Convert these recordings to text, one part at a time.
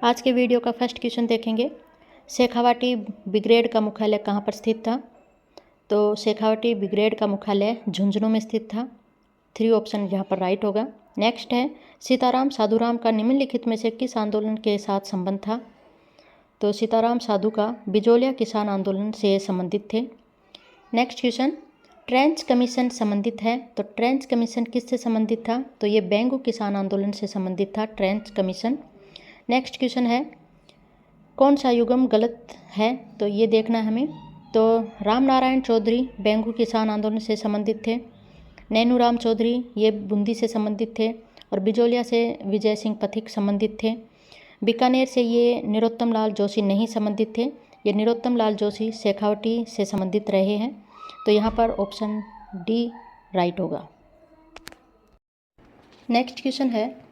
आज के वीडियो का फर्स्ट क्वेश्चन देखेंगे। शेखावाटी ब्रिगेड का मुख्यालय कहाँ पर स्थित था? तो शेखावाटी ब्रिगेड का मुख्यालय झुंझुनू में स्थित था। 3 ऑप्शन यहाँ पर राइट होगा। नेक्स्ट है, सीताराम साधुराम का निम्नलिखित में से किस आंदोलन के साथ संबंध था? तो सीताराम साधु का बिजोलिया किसान आंदोलन से संबंधित थे। नेक्स्ट क्वेश्चन, ट्रेंच कमीशन संबंधित है, तो ट्रेंच कमीशन किससे संबंधित था? तो ये बेंगू किसान आंदोलन से संबंधित था ट्रेंच कमीशन। नेक्स्ट क्वेश्चन है, कौन सा युग्म गलत है? तो ये देखना है हमें। तो राम नारायण चौधरी बेंगू किसान आंदोलन से संबंधित थे, नैनूराम चौधरी ये बूंदी से संबंधित थे, और बिजोलिया से विजय सिंह पथिक संबंधित थे। बीकानेर से ये नरोत्तम लाल जोशी नहीं संबंधित थे, ये नरोत्तम लाल जोशी शेखावटी से संबंधित रहे हैं। तो यहाँ पर ऑप्शन डी राइट होगा। नेक्स्ट क्वेश्चन है,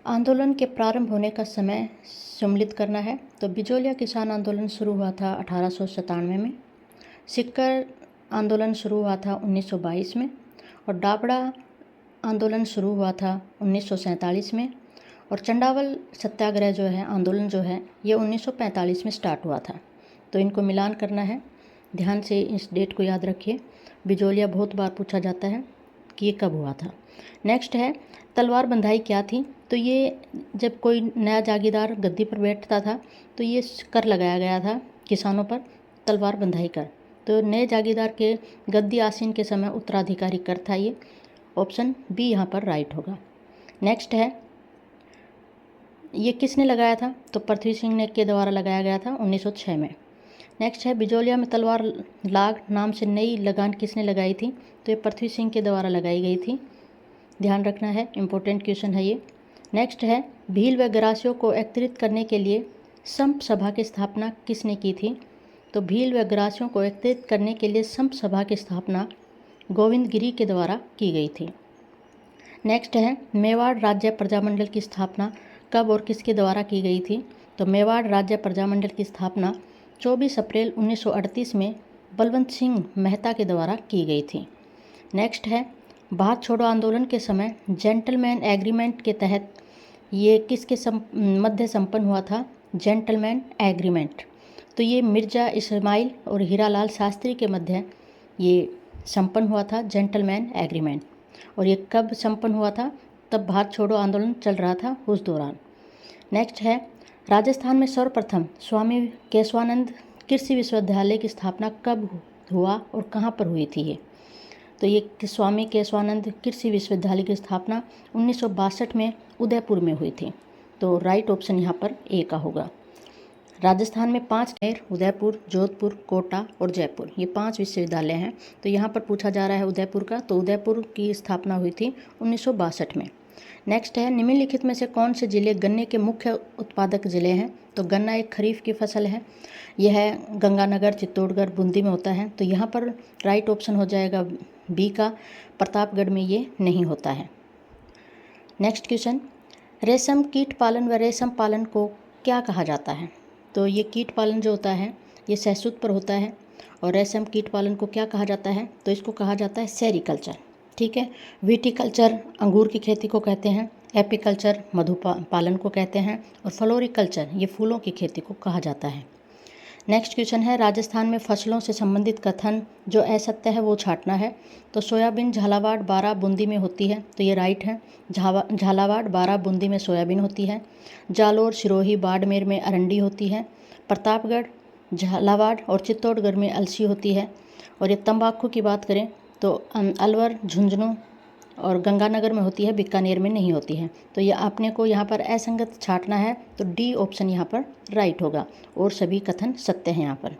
आंदोलन के प्रारंभ होने का समय सम्मिलित करना है। तो बिजोलिया किसान आंदोलन शुरू हुआ था 1897 में, सिक्कर आंदोलन शुरू हुआ था 1922 में, और डाबड़ा आंदोलन शुरू हुआ था 1947 में, और चंडावल सत्याग्रह जो है आंदोलन जो है ये 1945 में स्टार्ट हुआ था। तो इनको मिलान करना है, ध्यान से इस डेट को याद रखिए। बिजोलिया बहुत बार पूछा जाता है कि ये कब हुआ था। नेक्स्ट है, तलवार बंधाई क्या थी? तो ये जब कोई नया जागीरदार गद्दी पर बैठता था तो ये कर लगाया गया था किसानों पर, तलवार बंधाई कर। तो नए जागीरदार के गद्दी आसीन के समय उत्तराधिकारी कर था ये। ऑप्शन बी यहाँ पर राइट होगा। नेक्स्ट है, ये किसने लगाया था? तो पृथ्वी सिंह ने के द्वारा लगाया गया था 1906 में। नेक्स्ट है, बिजोलिया में तलवार लाग नाम से नई लगान किसने लगाई थी? तो ये पृथ्वी सिंह के द्वारा लगाई गई थी, ध्यान रखना है, इम्पोर्टेंट क्वेश्चन है ये। नेक्स्ट है, भील व ग्रासियों को एकत्रित करने के लिए संप सभा की स्थापना किसने की थी? तो भील व ग्रासियों को एकत्रित करने के लिए संप सभा की स्थापना गोविंद गिरी के द्वारा की गई थी। नेक्स्ट है, मेवाड़ राज्य प्रजामंडल की स्थापना कब और किसके द्वारा की गई थी? तो मेवाड़ राज्य प्रजामंडल की स्थापना 24 अप्रैल 1938 में बलवंत सिंह मेहता के द्वारा की गई थी। नेक्स्ट है, भारत छोड़ो आंदोलन के समय जेंटलमैन एग्रीमेंट के तहत ये किसके मध्य संपन्न हुआ था? Gentleman agreement. तो ये मिर्जा इस्माइल और हीरालाल शास्त्री के मध्य ये संपन्न हुआ था जेंटलमैन एग्रीमेंट। और ये कब संपन्न हुआ था? तब भारत छोड़ो आंदोलन चल रहा था उस दौरान। नेक्स्ट है, राजस्थान में सर्वप्रथम स्वामी केशवानंद कृषि विश्वविद्यालय की स्थापना कब हुआ और कहाँ पर हुई थी ये? तो ये स्वामी केशवानंद कृषि विश्वविद्यालय की स्थापना 1962 में उदयपुर में हुई थी। तो राइट ऑप्शन यहाँ पर ए का होगा। राजस्थान में 5 शहर उदयपुर, जोधपुर, कोटा और जयपुर, ये 5 विश्वविद्यालय हैं। तो यहाँ पर पूछा जा रहा है उदयपुर का, तो उदयपुर की स्थापना हुई थी 1962 में। नेक्स्ट है, निम्नलिखित में से कौन से जिले गन्ने के मुख्य उत्पादक जिले हैं? तो गन्ना एक खरीफ की फसल है, यह है गंगानगर, चित्तौड़गढ़, बूंदी में होता है। तो यहाँ पर राइट ऑप्शन हो जाएगा बी का, प्रतापगढ़ में ये नहीं होता है। नेक्स्ट क्वेश्चन, रेशम कीट पालन व रेशम पालन को क्या कहा जाता है? तो ये कीट पालन जो होता है ये सहसूत पर होता है, और रेशम कीट पालन को क्या कहा जाता है? तो इसको कहा जाता है सेरीकल्चर, ठीक है। विटीकल्चर अंगूर की खेती को कहते हैं, एपीकल्चर मधु पालन को कहते हैं, और फ्लोरिकल्चर ये फूलों की खेती को कहा जाता है। नेक्स्ट क्वेश्चन है, राजस्थान में फसलों से संबंधित कथन जो असत्य है वो छांटना है। तो सोयाबीन झालावाड़ 12 बूंदी में होती है, तो ये राइट है। झालावाड़ 12 बूंदी में सोयाबीन होती है। जालोर, सिरोही, बाड़मेर में अरंडी होती है। प्रतापगढ़, झालावाड़ और चित्तौड़गढ़ में अलसी होती है। और ये तंबाकू की बात करें तो अलवर, झुंझुनू और गंगानगर में होती है, बीकानेर में नहीं होती है। तो ये आपने को यहाँ पर असंगत छांटना है, तो डी ऑप्शन यहाँ पर राइट होगा, और सभी कथन सत्य हैं यहाँ पर।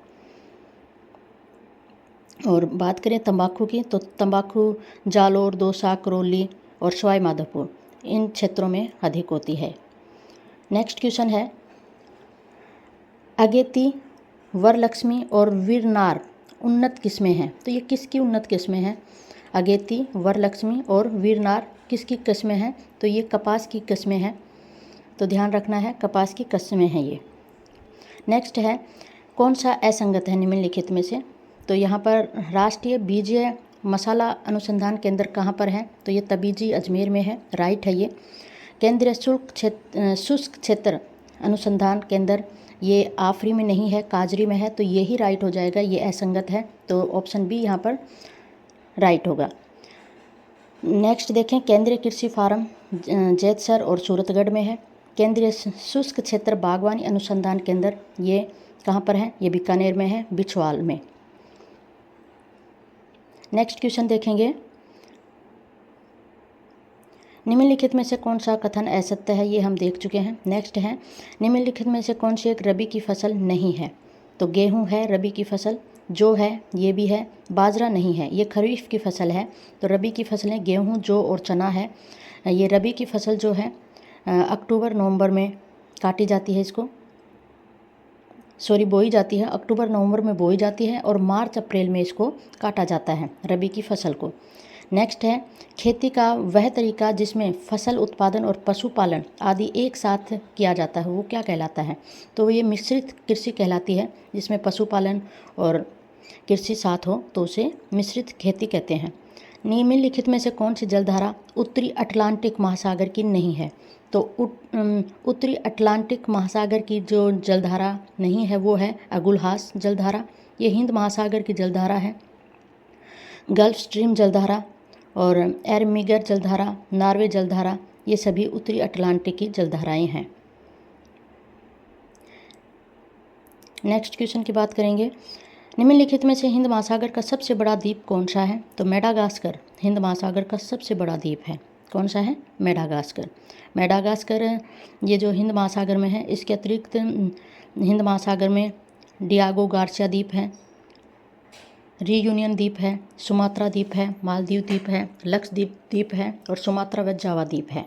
और बात करें तंबाकू की, तो तंबाकू जालोर, दौसा, करौली और सवाई माधोपुर इन क्षेत्रों में अधिक होती है। नेक्स्ट क्वेश्चन है, अगेती, वरलक्ष्मी और वीरनार उन्नत किस्में हैं। तो ये किसकी उन्नत किस्में हैं? अगेती, वरलक्ष्मी और वीरनार किसकी किस्में हैं? तो ये कपास की किस्में हैं, तो ध्यान रखना है, कपास की किस्में हैं ये। नेक्स्ट है, कौन सा असंगत है निम्नलिखित में से? तो यहाँ पर राष्ट्रीय बीजीय मसाला अनुसंधान केंद्र कहाँ पर है? तो ये तबीजी अजमेर में है, राइट है ये। केंद्रीय शुष्क क्षेत्र अनुसंधान केंद्र ये आफरी में नहीं है, काजरी में है, तो ये ही राइट हो जाएगा, ये असंगत है, तो ऑप्शन बी यहाँ पर राइट होगा। नेक्स्ट देखें, केंद्रीय कृषि फार्म जैतसर और सूरतगढ़ में है। केंद्रीय शुष्क क्षेत्र बागवानी अनुसंधान केंद्र ये कहाँ पर है? ये बीकानेर में है, बिछवाल में। नेक्स्ट क्वेश्चन देखेंगे, निम्नलिखित में से कौन सा कथन असत्य है? ये हम देख चुके हैं। नेक्स्ट है, निम्नलिखित में से कौन सी एक रबी की फसल नहीं है? तो गेहूं है रबी की फसल, जौ है ये भी है, बाजरा नहीं है, ये खरीफ की फसल है। तो रबी की फसलें गेहूं, जौ और चना है। ये रबी की फसल जो है अक्टूबर नवंबर में काटी जाती है, इसको बोई जाती है, अक्टूबर नवंबर में बोई जाती है और मार्च अप्रैल में इसको काटा जाता है रबी की फसल को। नेक्स्ट है, खेती का वह तरीका जिसमें फसल उत्पादन और पशुपालन आदि एक साथ किया जाता है, वो क्या कहलाता है? तो ये मिश्रित कृषि कहलाती है, जिसमें पशुपालन और कृषि साथ हो तो उसे मिश्रित खेती कहते हैं। निम्नलिखित में से कौन सी जलधारा उत्तरी अटलांटिक महासागर की नहीं है? तो उत्तरी अटलांटिक महासागर की जो जलधारा नहीं है वो है अगुलहास जलधारा। ये हिंद महासागर की जलधारा है। गल्फ स्ट्रीम जलधारा और एरमिगर जलधारा, नॉर्वे जलधारा, ये सभी उत्तरी अटलांटिक की जलधाराएं हैं। नेक्स्ट क्वेश्चन की बात करेंगे, निम्नलिखित में से हिंद महासागर का सबसे बड़ा द्वीप कौन सा है? तो मेडागास्कर हिंद महासागर का सबसे बड़ा द्वीप है। कौन सा है? मेडागास्कर। मेडागास्कर ये जो हिंद महासागर में है, इसके अतिरिक्त हिंद महासागर में डियागो गार्सिया द्वीप है, रीयूनियन द्वीप है, सुमात्रा द्वीप है, मालदीव द्वीप है, लक्षद्वीप द्वीप है और सुमात्रा व जावा द्वीप है।